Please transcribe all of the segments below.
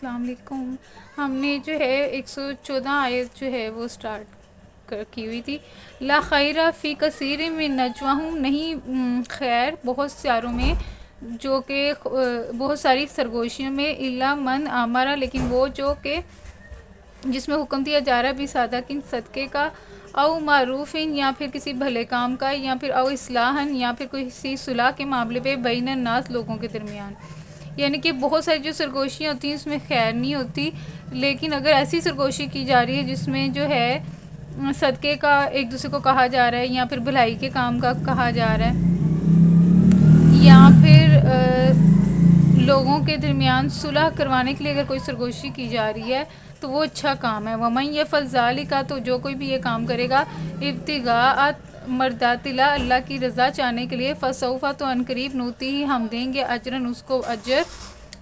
السلام علیکم۔ ہم نے جو ہے 114 آیت جو ہے وہ سٹارٹ کی ہوئی تھی۔ لا خیر فی کثیر من نجواہم، نہیں خیر بہت ساروں میں، جو کہ بہت ساری سرگوشیوں میں، الا من امرا، لیکن وہ جو کہ جس میں حکم دیا جا رہا ہے بھی صادقین، صدقے کا، او معروفین، یا پھر کسی بھلے کام کا، یا پھر او اصلاحن، یا پھر کسی صلح کے معاملے پہ، بین الناس، لوگوں کے درمیان۔ یعنی کہ بہت ساری جو سرگوشیاں ہوتی ہیں اس میں خیر نہیں ہوتی، لیکن اگر ایسی سرگوشی کی جا رہی ہے جس میں جو ہے صدقے کا ایک دوسرے کو کہا جا رہا ہے، یا پھر بھلائی کے کام کا کہا جا رہا ہے، یا پھر لوگوں کے درمیان صلح کروانے کے لیے اگر کوئی سرگوشی کی جا رہی ہے تو وہ اچھا کام ہے۔ وَمَن يَفْعَلْ ذَلِكَ، تو جو کوئی بھی یہ کام کرے گا، ابتغاء مرضات اللہ، اللہ کی رضا چاہنے کے لیے، فسوف، تو ان قریب، نوتی ہی، ہم دیں گے، اجرن، اس کو اجر،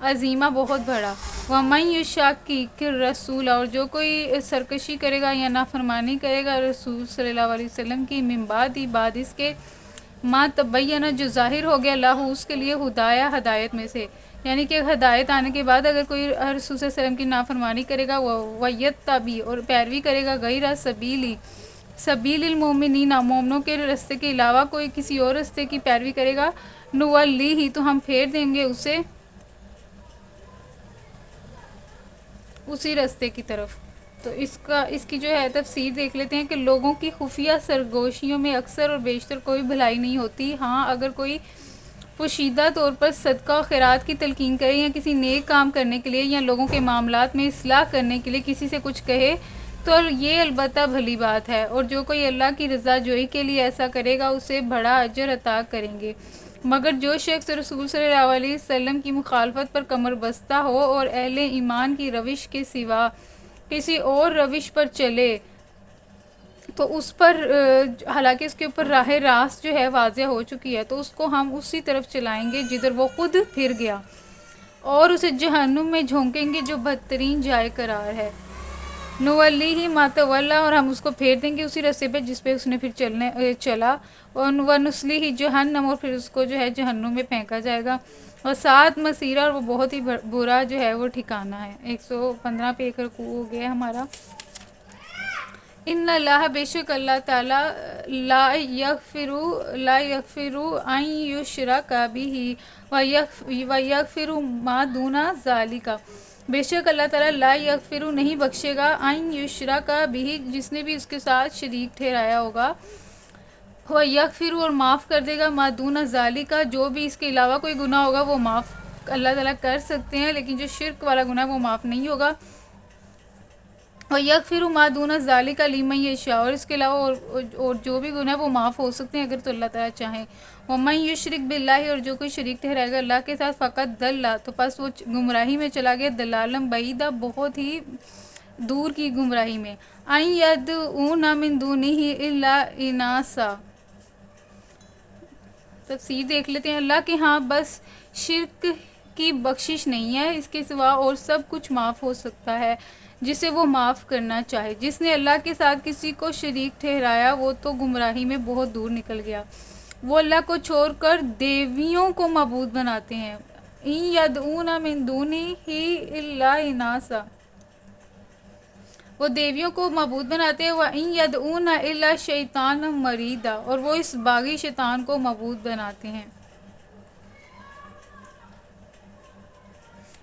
عظیمہ، بہت بڑا۔ وَمَن يُشَاقِقِ الرَّسُولَ، اور جو کوئی سرکشی کرے گا یا نافرمانی کرے گا رسول صلی اللہ علیہ وسلم کی، من بعد اس کے، ما تبینہ، جو ظاہر ہو گیا، اللہ اس کے لیے، ہدایہ، ہدایت میں سے، یعنی کہ ہدایت آنے کے بعد اگر کوئی رسول صلی اللہ علیہ وسلم کی نافرمانی کرے گا، وَيَتَّبِعْ، اور پیروی کرے گا، غیر سبیل المومنین، مومنوں کے رستے کے علاوہ کوئی کسی اور رستے کی پیروی کرے گا، نولیہ، تو ہم پھیر دیں گے اسے اسی رستے کی طرف۔ تو اس کی جو ہے تفسیر دیکھ لیتے ہیں کہ لوگوں کی خفیہ سرگوشیوں میں اکثر اور بیشتر کوئی بھلائی نہیں ہوتی۔ ہاں، اگر کوئی پوشیدہ طور پر صدقہ و خیرات کی تلقین کرے، یا کسی نیک کام کرنے کے لیے، یا لوگوں کے معاملات میں اصلاح کرنے کے لیے کسی سے کچھ کہے، تو یہ البتہ بھلی بات ہے، اور جو کوئی اللہ کی رضا جوئی کے لیے ایسا کرے گا اسے بڑا اجر عطا کریں گے۔ مگر جو شخص رسول صلی اللہ علیہ وسلم کی مخالفت پر کمر بستہ ہو اور اہل ایمان کی روش کے سوا کسی اور روش پر چلے، تو اس پر حالانکہ اس کے اوپر راہ راست جو ہے واضح ہو چکی ہے، تو اس کو ہم اسی طرف چلائیں گے جدھر وہ خود پھر گیا، اور اسے جہنم میں جھونکیں گے جو بدترین جائے قرار ہے۔ نولیہ ما تولی، اور ہم اس کو پھیر دیں گے اسی رستے پہ جس پہ اس نے پھر چلا، ونصلیہ جہنم، اور پھر اس کو جو ہے جہنم میں پھینکا جائے گا، اور سات مسیرہ، اور وہ بہت ہی برا جو ہے وہ ٹھکانہ ہے۔ 115 پہ ایک رکوع ہو گیا ہمارا۔ ان اللہ، بے شک اللہ تعالیٰ، لا یغفر ان یشرک بہ ویغفر ما دون ذالک، بے شک اللہ تعالیٰ لا یغفر، نہیں بخشے گا، ان یشرک بہ، جس نے بھی اس کے ساتھ شریک ٹھہرایا ہوگا، ویغفر، اور معاف کر دے گا، ما دون ذالک، جو بھی اس کے علاوہ کوئی گناہ ہوگا وہ معاف اللہ تعالیٰ کر سکتے ہیں، لیکن جو شرک والا گناہ وہ معاف نہیں ہوگا۔ وَيَغْفِرُ مَا دُونَ ذَلِكَ لِمَن يَشَاءُ، اور اس کے علاوہ اور جو بھی گناہ وہ معاف ہو سکتے ہیں اگر تو اللہ تعالیٰ چاہیں۔ وَمَن يُشْرِكْ بِاللَّهِ، اور جو کوئی شریک ٹھہرائے گا اللہ کے ساتھ، فقط ضل، تو پس وہ گمراہی میں چلا گیا، ضلالا بعیدا، بہت ہی دور کی گمراہی میں۔ أَن يَدْعُونَ مِن دُونِهِ إِلَّا إِنَاثًا، تفسیر دیکھ لیتے ہیں۔ اللہ کے ہاں بس شرک کی بخشش نہیں ہے، اس کے سوا اور سب کچھ معاف ہو سکتا ہے جسے وہ معاف کرنا چاہے۔ جس نے اللہ کے ساتھ کسی کو شریک ٹھہرایا وہ تو گمراہی میں بہت دور نکل گیا۔ وہ اللہ کو چھوڑ کر دیویوں کو معبود بناتے ہیں۔ إِن يَدْعُونَ مِن دُونِهِ إِلَّا إِنَاثًا، وہ دیویوں کو معبود بناتے ہیں۔ وَإِن يَدْعُونَ إِلَّا شَيْطَانًا مَرِيدًا، اور وہ اس باغی شیطان کو معبود بناتے ہیں،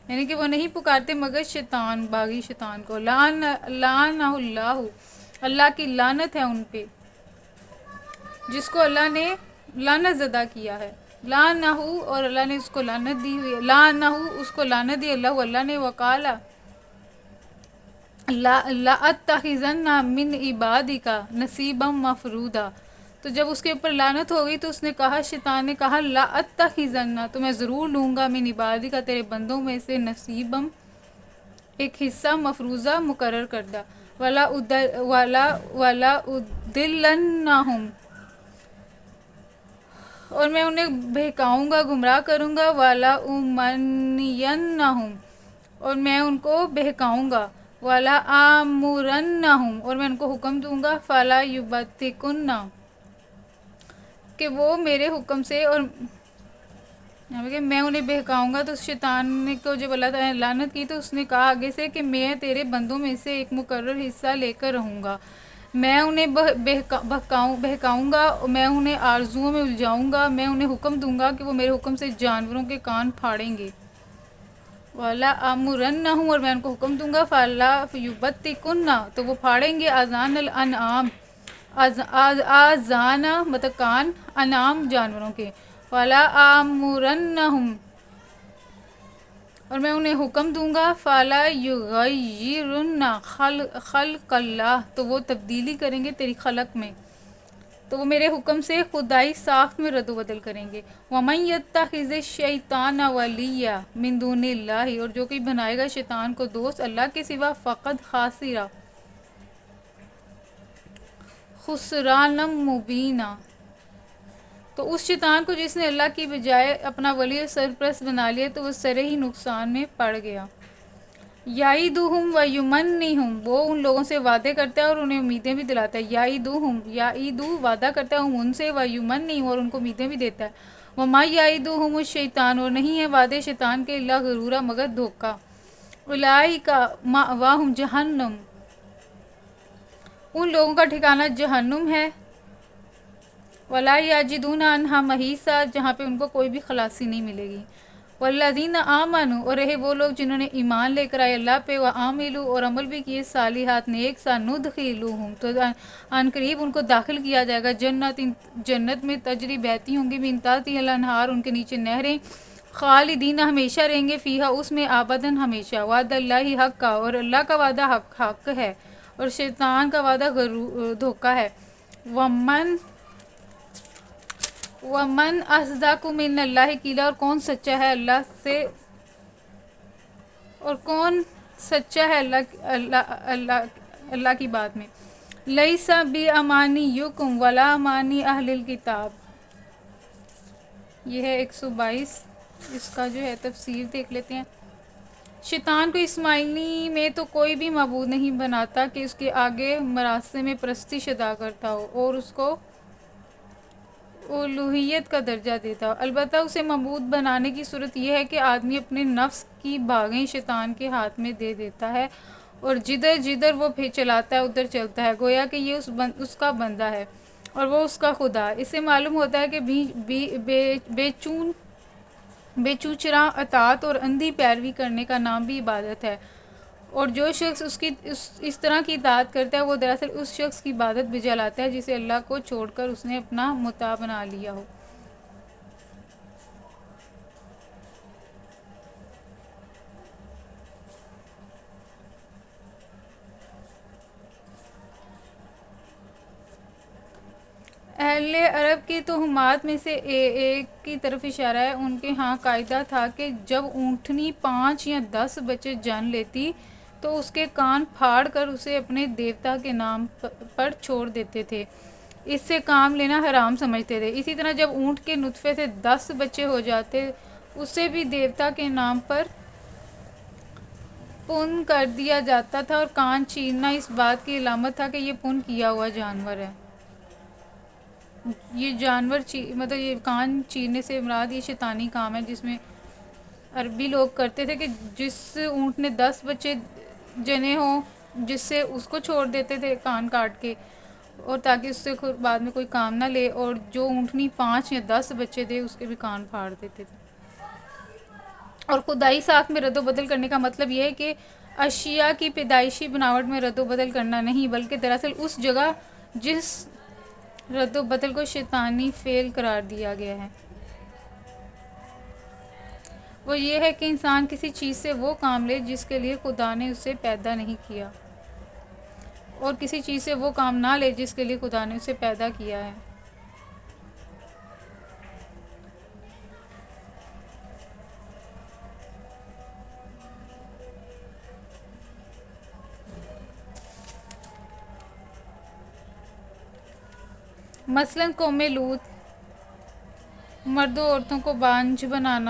یعنی کہ وہ نہیں پکارتے مگر شیطان، باغی شیطان کو۔ لعنہ اللہ، اللہ کی لعنت ہے ان پہ، جس کو اللہ نے لعنت زدہ کیا ہے۔ لعنہ، اور اللہ نے اس کو لعنت دی ہوئی ہے، لعنہ، اس کو لعنت دی اللہ نے، وقال لَأَتَّخِذَنَّ مِنْ عِبَادِكَ نَصِيبًا مَفْرُوضًا، تو جب اس کے اوپر لعنت ہو گئی تو اس نے کہا، شیطان نے کہا، لَأَتَّخِذَنَّ، تو میں ضرور لوں گا، مِنْ عِبَادِكَ، تیرے بندوں میں سے، نصیبًا، ایک حصہ، مفروضہ، مقرر کردہ، وَلَأُضِلَّنَّهُمْ، اور میں انہیں بہکاؤں گا، گمراہ کروں گا، وَلَأُمَنِّيَنَّهُمْ، اور میں ان کو بہکاؤں گا، وَلَآمُرَنَّهُمْ، اور میں ان کو حکم دوں گا، فَلَا يُبَتِّكُنَّ، کہ وہ میرے حکم سے، اور یہاں پہ کہ میں انہیں بہکاؤں گا، تو شیطان نے کو جب اللہ تعالیٰ نے لعنت کی تو اس نے کہا آگے سے کہ میں تیرے بندوں میں سے ایک مقرر حصہ لے کر رہوں گا، میں انہیں بہکاؤں گا، میں انہیں آرزوؤں میں الجھاؤں گا، میں انہیں حکم دوں گا کہ وہ میرے حکم سے جانوروں کے کان پھاڑیں گے، وَلَا آمُرَنَّهُمْ، اور میں ان کو حکم دوں گا، فَلَا يُبَتِّكُنَّ، تو وہ پھاڑیں گے، آذان الانعام، آذان مطلب کان، انعام جانوروں کے، فَلَا آمُرَنَّهُمْ، اور میں انہیں حکم دوں گا، فَلَا يُغَيِّرُنَّ خَلْقَ اللَّهِ، تو وہ تبدیلی کریں گے تیری خلق میں، تو وہ میرے حکم سے خدائی ساخت میں رد و بدل کریں گے، وَمَن يَتَّخِذِ الشَّيْطَانَ وَلِيًّا مِن دُونِ اللَّهِ، اور جو کوئی بنائے گا شیطان کو دوست اللہ کے سوا، فقد خاسرا خسرانا مبینہ، تو اس شیطان کو جس نے اللہ کی بجائے اپنا ولی اور سرپرست بنا لیا تو وہ سرے ہی نقصان میں پڑ گیا، یعیدہم ویمنیہم، وہ ان لوگوں سے وعدے کرتا ہے اور انہیں امیدیں بھی دلاتا ہے، یعیدو وعدہ کرتا ہے ان سے، ویمنیہم، اور ان کو امیدیں بھی دیتا ہے، وما یعیدہم الشیطان، اور نہیں ہے وعدے شیطان کے الا غرورا مگر دھوکا، اولئک مأواہم جہنم، ان لوگوں کا ٹھکانہ جہنم ہے، ولا یجدون عنہا محیصا، جہاں پہ ان کو کوئی بھی خلاصی نہیں ملے گی، والذین آمنوا، اور رہے وہ لوگ جنہوں نے ایمان لے کر آئے اللہ پہ، وعملوا، اور عمل بھی کیے صالحات نیک، سندخلہم، تو ان قریب ان کو داخل کیا جائے گا، جنت میں تجری بہتی ہوں گی، من تحتہا الانہار، ان کے نیچے نہریں، خالدین ہمیشہ رہیں گے، فیہا اس میں، ابداً ہمیشہ، وعد اللہ حقا، اور اللہ کا وعدہ حق ہے، اور شیطان کا وعدہ دھوکا ہے، ومن اصدق من اللہ قیلا، اور کون سچا ہے اللہ سے، اور کون سچا ہے اللہ کی بات میں، لیس بامانیکم ولا امانی اہل الکتاب، یہ ہے 122، اس کا جو ہے تفسیر دیکھ لیتے ہیں، شیطان کو اس معنی میں تو کوئی بھی معبود نہیں بناتا کہ اس کے آگے مراسم میں پرستش ادا کرتا ہو اور اس کو الوہیت کا درجہ دیتا ہو، البتہ اسے معبود بنانے کی صورت یہ ہے کہ آدمی اپنے نفس کی باغیں شیطان کے ہاتھ میں دے دیتا ہے اور جدھر جدھر وہ چلاتا ہے ادھر چلتا ہے، گویا کہ یہ اس کا بندہ ہے اور وہ اس کا خدا، اس سے معلوم ہوتا ہے کہ بے چوچراں اطاعت اور اندھی پیروی کرنے کا نام بھی عبادت ہے، اور جو شخص اس طرح کی اطاعت کرتا ہے وہ دراصل اس شخص کی عبادت بجا لاتا ہے جسے اللہ کو چھوڑ کر اس نے اپنا مطاع بنا لیا ہو۔ اہل عرب کی توہمات میں سے ایک کی طرف اشارہ ہے، ان کے ہاں قاعدہ تھا کہ جب اونٹنی 5 یا 10 بچے جن لیتی تو اس کے کان پھاڑ کر اسے اپنے دیوتا کے نام پر چھوڑ دیتے تھے، اس سے کام لینا حرام سمجھتے تھے، اسی طرح جب اونٹ کے نطفے سے 10 بچے ہو جاتے اسے بھی دیوتا کے نام پر پن کر دیا جاتا تھا، اور کان چیرنا اس بات کی علامت تھا کہ یہ پن کیا ہوا جانور ہے، یہ جانور مطلب یہ کان چیرنے سے مراد یہ شیطانی کام ہے جس میں عربی لوگ کرتے تھے کہ جس اونٹ نے 10 بچے جنے ہوں جس سے اس کو چھوڑ دیتے تھے کان کاٹ کے، اور تاکہ اس سے بعد میں کوئی کام نہ لے، اور جو اونٹنی 5 یا 10 بچے دے اس کے بھی کان پھاڑ دیتے تھے، اور خدائی ساکھ میں رد و بدل کرنے کا مطلب یہ ہے کہ اشیاء کی پیدائشی بناوٹ میں رد و بدل کرنا نہیں، بلکہ دراصل اس جگہ جس رد و بدل کو شیطانی فعل قرار دیا گیا ہے وہ یہ ہے کہ انسان کسی چیز سے وہ کام لے جس کے لیے خدا نے اسے پیدا نہیں کیا، اور کسی چیز سے وہ کام نہ لے جس کے لیے خدا نے اسے پیدا کیا ہے۔ مثلاً قوم لوط، مردوں عورتوں کو بانجھ بنانا،